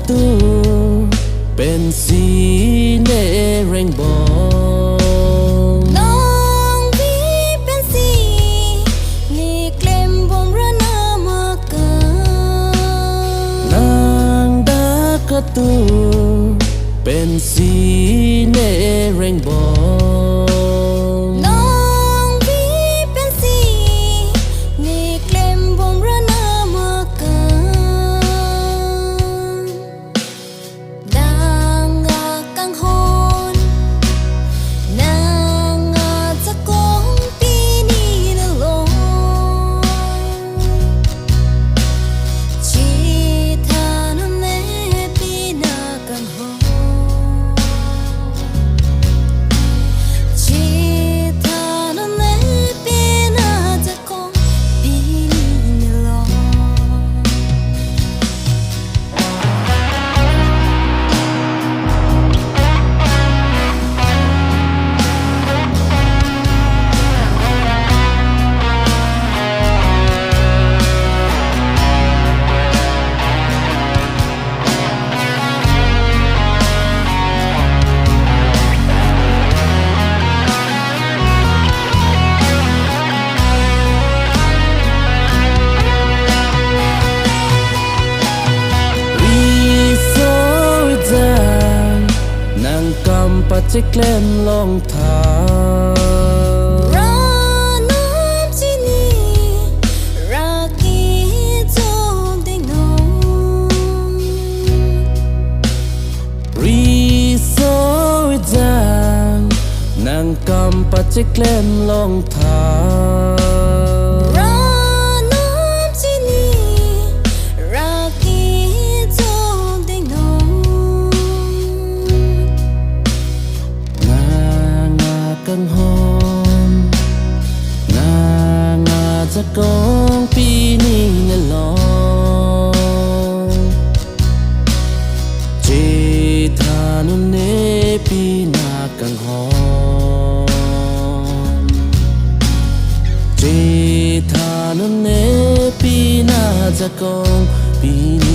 ตูเป็นสีเนเรงโบน้องวีเป็นสีนี่เกลมบงระนามากันนางดากระตูเป็นสีเนเรงโบน้องวีเป็นสีนี่เกลมบงระนามากันนางอากังฮอนนางอาจะกงปีนี้นะลงชีทานุเนปีนากังฮอนชีทานุเนปีนาจะกงปีนี้นะลงปัจเจเกลมลงทาราน้ำจีนีรากีจงได้นงรีโซวิจานนางกำปัจเจเกลมลงทาราน้ำจีนีรากีจงได้นงกังฮอนนางอาจะกงปีนี้นะลองจีทานุเนปีนากังฮอนจีทานุเนปีนาจะกงปีนี้